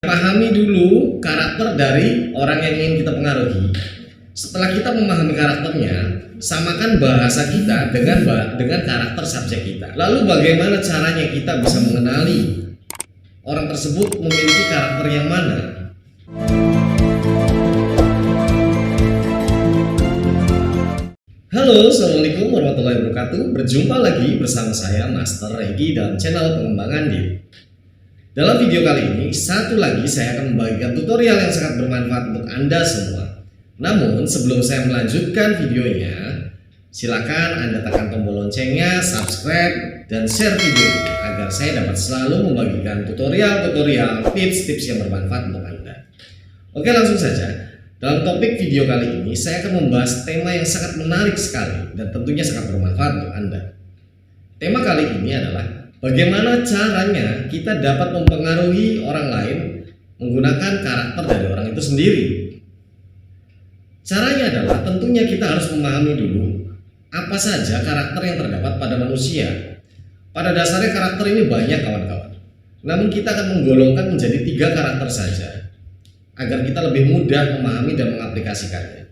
Pahami dulu karakter dari orang yang ingin kita pengaruhi. Setelah kita memahami karakternya, samakan bahasa kita dengan karakter subjek kita. Lalu bagaimana caranya kita bisa mengenali orang tersebut memiliki karakter yang mana? Halo, assalamualaikum warahmatullahi wabarakatuh. Berjumpa lagi bersama saya Master Regi dalam channel pengembangan diri. Dalam video kali ini, satu lagi saya akan membagikan tutorial yang sangat bermanfaat untuk Anda semua. Namun, sebelum saya melanjutkan videonya, silakan Anda tekan tombol loncengnya, subscribe, dan share video ini agar saya dapat selalu membagikan tutorial-tutorial, tips-tips yang bermanfaat untuk Anda. Oke, langsung saja. Dalam topik video kali ini, saya akan membahas tema yang sangat menarik sekali dan tentunya sangat bermanfaat untuk Anda. Tema kali ini adalah bagaimana caranya kita dapat mempengaruhi orang lain menggunakan karakter dari orang itu sendiri. Caranya adalah tentunya kita harus memahami dulu apa saja karakter yang terdapat pada manusia. Pada dasarnya karakter ini banyak kawan-kawan. Namun kita akan menggolongkan menjadi 3 karakter saja agar kita lebih mudah memahami dan mengaplikasikannya.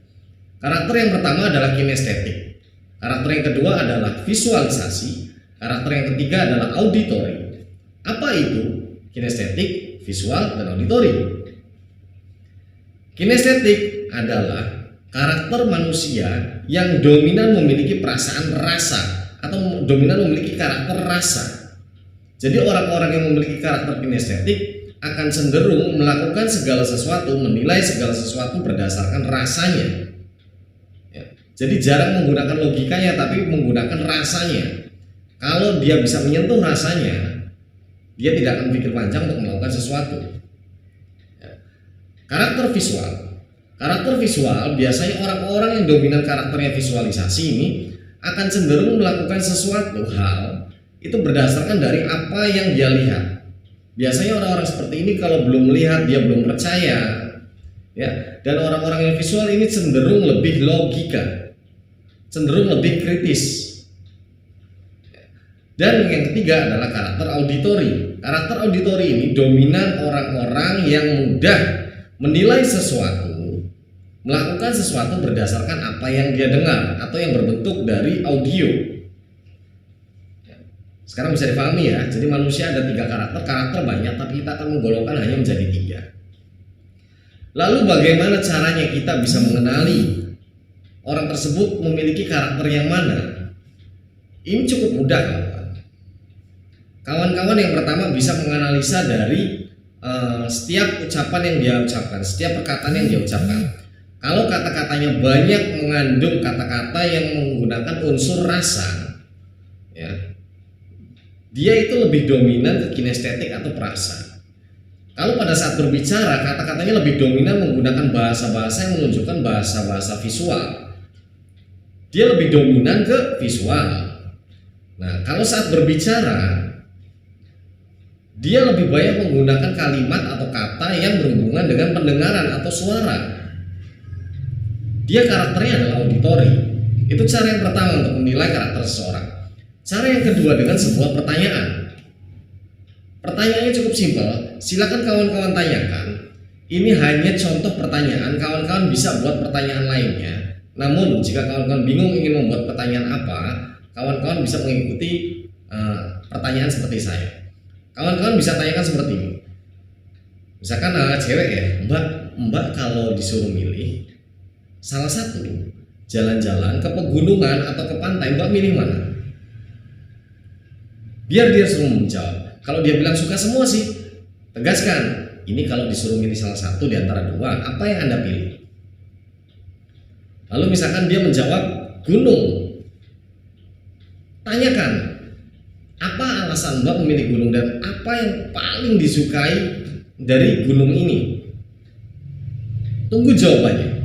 Karakter yang pertama adalah kinestetik. Karakter yang kedua adalah visualisasi. Karakter yang ketiga adalah auditori. Apa itu kinestetik, visual, dan auditori? Kinestetik adalah karakter manusia yang dominan memiliki perasaan rasa atau dominan memiliki karakter rasa. Jadi orang-orang yang memiliki karakter kinestetik akan cenderung melakukan segala sesuatu, menilai segala sesuatu berdasarkan rasanya. Jadi jarang menggunakan logikanya tapi menggunakan rasanya. Kalau dia bisa menyentuh rasanya, dia tidak akan pikir panjang untuk melakukan sesuatu. Karakter visual. Karakter visual biasanya orang-orang yang dominan karakternya visualisasi ini akan cenderung melakukan sesuatu hal itu berdasarkan dari apa yang dia lihat. Biasanya orang-orang seperti ini kalau belum melihat dia belum percaya. Dan orang-orang yang visual ini cenderung lebih logika, cenderung lebih kritis. Dan yang ketiga adalah karakter auditori. Karakter auditori ini dominan orang-orang yang mudah menilai sesuatu, melakukan sesuatu berdasarkan apa yang dia dengar atau yang berbentuk dari audio. Sekarang bisa dipahami ya. Jadi manusia ada 3 karakter, karakter banyak tapi kita akan menggolongkan hanya menjadi 3. Lalu bagaimana caranya kita bisa mengenali orang tersebut memiliki karakter yang mana? Ini cukup mudah kawan-kawan. Yang pertama bisa menganalisa dari setiap ucapan yang dia ucapkan, setiap perkataan yang dia ucapkan. Kalau kata-katanya banyak mengandung kata-kata yang menggunakan unsur rasa, dia itu lebih dominan ke kinestetik atau perasa. Kalau pada saat berbicara kata-katanya lebih dominan menggunakan bahasa-bahasa yang menunjukkan bahasa-bahasa visual, dia lebih dominan ke visual. Nah, kalau saat berbicara dia lebih banyak menggunakan kalimat atau kata yang berhubungan dengan pendengaran atau suara. Dia karakternya adalah auditori. Itu cara yang pertama untuk menilai karakter seseorang. Cara yang kedua dengan sebuah pertanyaan. Pertanyaannya cukup simpel. Silakan kawan-kawan tanyakan. Ini hanya contoh pertanyaan. Kawan-kawan bisa buat pertanyaan lainnya. Namun jika kawan-kawan bingung ingin membuat pertanyaan apa, kawan-kawan bisa mengikuti pertanyaan seperti saya. Kawan-kawan bisa tanyakan seperti ini. Misalkan cewek ya, mbak kalau disuruh milih salah satu jalan-jalan ke pegunungan atau ke pantai, mbak milih mana? Biar dia suruh menjawab. Kalau dia bilang suka semua sih, tegaskan. Ini kalau disuruh milih salah satu di antara 2, apa yang Anda pilih? Lalu misalkan dia menjawab gunung, tanyakan, apa alasan Mbak memilih gunung dan apa yang paling disukai dari gunung ini? Tunggu jawabannya.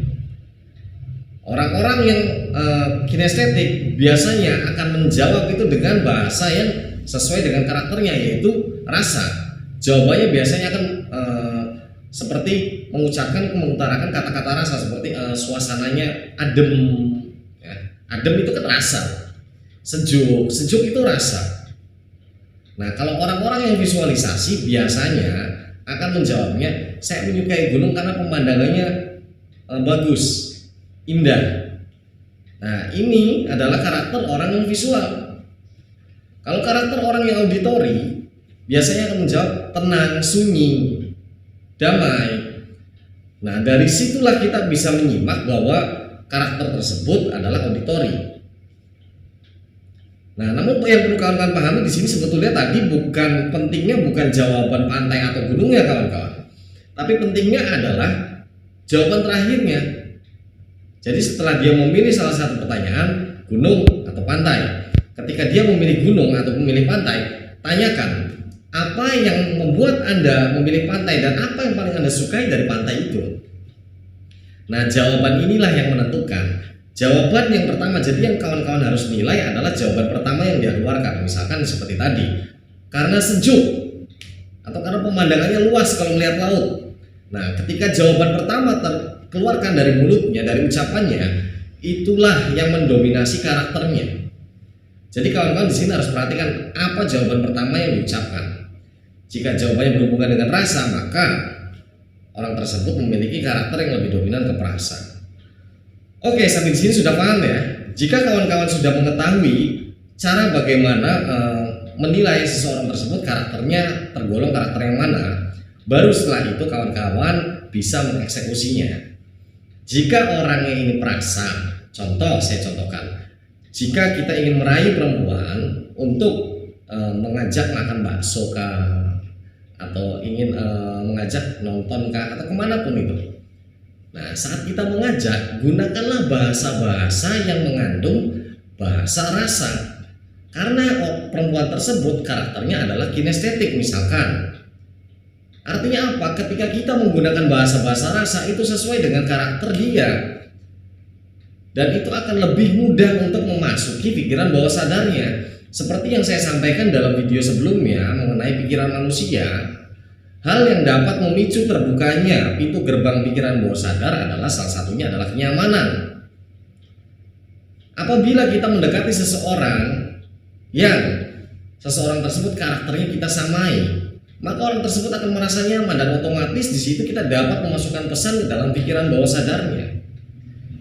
Orang-orang yang kinestetik biasanya akan menjawab itu dengan bahasa yang sesuai dengan karakternya, yaitu rasa. Jawabannya biasanya akan seperti mengutarakan kata-kata rasa seperti suasananya adem. Adem itu kan rasa. Sejuk itu rasa. Nah, kalau orang-orang yang visualisasi biasanya akan menjawabnya, saya menyukai gunung karena pemandangannya bagus, indah. Nah, ini adalah karakter orang yang visual. Kalau karakter orang yang auditori biasanya akan menjawab tenang, sunyi, damai. Nah, dari situlah kita bisa menyimak bahwa karakter tersebut adalah auditori. Nah, namun yang perlu kawan-kawan pahami di sini sebetulnya tadi pentingnya bukan jawaban pantai atau gunungnya kawan-kawan, tapi pentingnya adalah jawaban terakhirnya. Jadi setelah dia memilih salah satu pertanyaan, gunung atau pantai, ketika dia memilih gunung atau memilih pantai, tanyakan apa yang membuat Anda memilih pantai dan apa yang paling Anda sukai dari pantai itu. Nah, jawaban inilah yang menentukan. Jawaban yang pertama, jadi yang kawan-kawan harus nilai adalah jawaban pertama yang dia keluarkan. Misalkan seperti tadi, karena sejuk atau karena pemandangannya luas kalau melihat laut. Nah, ketika jawaban pertama keluarkan dari mulutnya, dari ucapannya, itulah yang mendominasi karakternya. Jadi kawan-kawan di sini harus perhatikan apa jawaban pertama yang diucapkan. Jika jawabannya berhubungan dengan rasa, maka orang tersebut memiliki karakter yang lebih dominan ke perasa. Oke, sampai di sini sudah paham ya. Jika kawan-kawan sudah mengetahui cara bagaimana menilai seseorang tersebut karakternya tergolong karakter yang mana, baru setelah itu kawan-kawan bisa mengeksekusinya. Jika orangnya ini perasa, saya contohkan. Jika kita ingin meraih perempuan untuk mengajak makan bakso kah, atau ingin mengajak nonton kah, atau kemanapun itu. Nah, saat kita mengajak, gunakanlah bahasa-bahasa yang mengandung bahasa rasa. Karena perempuan tersebut karakternya adalah kinestetik misalkan. Artinya apa? Ketika kita menggunakan bahasa-bahasa rasa itu sesuai dengan karakter dia. Dan itu akan lebih mudah untuk memasuki pikiran bawah sadarnya. Seperti yang saya sampaikan dalam video sebelumnya mengenai pikiran manusia, hal yang dapat memicu terbukanya pintu gerbang pikiran bawah sadar adalah salah satunya adalah kenyamanan. Apabila kita mendekati seseorang yang seseorang tersebut karakternya kita samai, maka orang tersebut akan merasa nyaman dan otomatis di situ kita dapat memasukkan pesan ke dalam pikiran bawah sadarnya.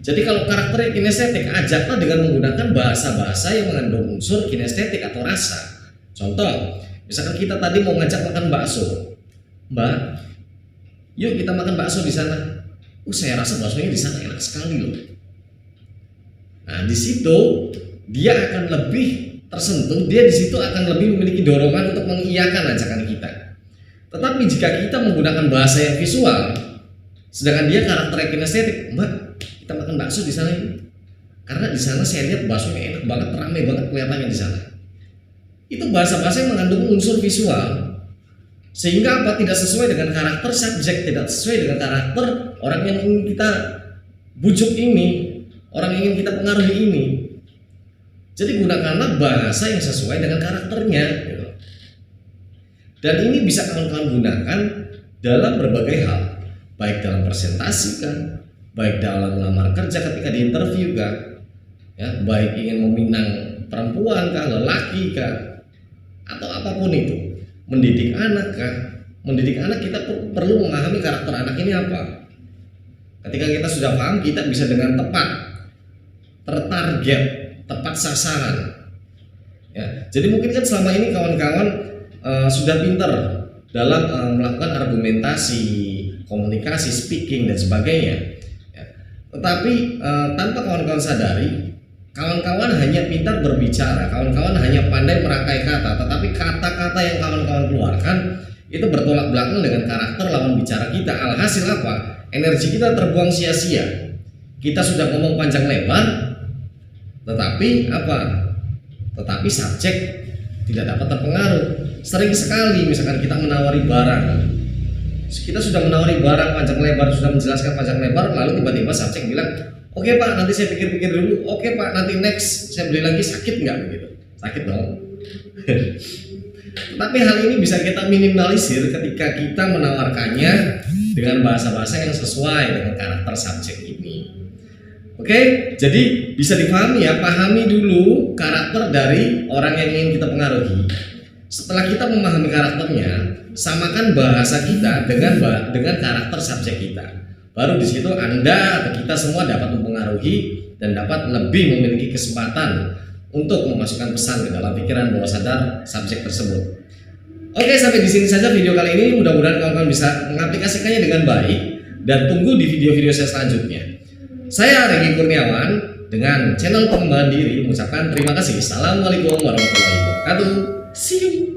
Jadi kalau karakternya kinestetik, ajaklah dengan menggunakan bahasa-bahasa yang mengandung unsur kinestetik atau rasa. Contoh, misalkan kita tadi mau ngajak makan bakso, Mbak, yuk kita makan bakso di sana. Saya rasa baksonya di sana enak sekali loh. Nah, di situ dia akan lebih tersentuh, dia di situ akan lebih memiliki dorongan untuk mengiyakan ajakan kita. Tetapi jika kita menggunakan bahasa yang visual, sedangkan dia karakternya kinestetik, Mbak, kita makan bakso di sana ini. Karena di sana saya lihat baksonya enak banget, ramai banget kelihatannya di sana. Itu bahasa-bahasa yang mengandung unsur visual. Sehingga apa? Tidak sesuai dengan karakter subjek, tidak sesuai dengan karakter orang yang ingin kita bujuk ini, orang yang ingin kita pengaruhi ini. Jadi gunakanlah bahasa yang sesuai dengan karakternya gitu. Dan ini bisa kawan-kawan gunakan dalam berbagai hal, baik dalam presentasi kan, baik dalam melamar kerja ketika di interview kan, ya, baik ingin meminang perempuan kah, lelaki kah, atau apapun itu, mendidik anak kah. Mendidik anak kita perlu memahami karakter anak ini apa. Ketika kita sudah paham, kita bisa dengan tepat, tertarget, tepat sasaran. Ya, jadi mungkin kan selama ini kawan-kawan sudah pintar dalam melakukan argumentasi, komunikasi, speaking dan sebagainya. Tetapi tanpa kawan-kawan sadari, kawan-kawan hanya pintar berbicara, kawan-kawan hanya pandai merangkai kata, tetapi kata-kata yang kawan-kawan keluarkan itu bertolak belakang dengan karakter lawan bicara kita. Alhasil apa? Energi kita terbuang sia-sia. Kita sudah ngomong panjang lebar, tetapi apa? Tetapi subjek tidak dapat terpengaruh. Sering sekali misalkan kita menawari barang, kita sudah menawari barang panjang lebar, sudah menjelaskan panjang lebar, lalu tiba-tiba subjek bilang, oke Pak, nanti saya pikir-pikir dulu. Oke Pak, nanti next saya beli lagi. Sakit nggak begitu? Sakit dong. Tapi hal ini bisa kita minimalisir ketika kita menawarkannya dengan bahasa-bahasa yang sesuai dengan karakter subjek ini. Oke, jadi bisa dipahami ya, pahami dulu karakter dari orang yang ingin kita pengaruhi. Setelah kita memahami karakternya, samakan bahasa kita dengan karakter subjek kita. Baru di situ Anda atau kita semua dapat mempengaruhi dan dapat lebih memiliki kesempatan untuk memasukkan pesan ke dalam pikiran bawah sadar subjek tersebut. Oke, sampai di sini saja video kali ini. Mudah-mudahan kawan-kawan bisa mengaplikasikannya dengan baik dan tunggu di video-video saya selanjutnya. Saya Regi Kurniawan dengan channel pengembangan diri mengucapkan terima kasih. Assalamualaikum warahmatullahi wabarakatuh. See you.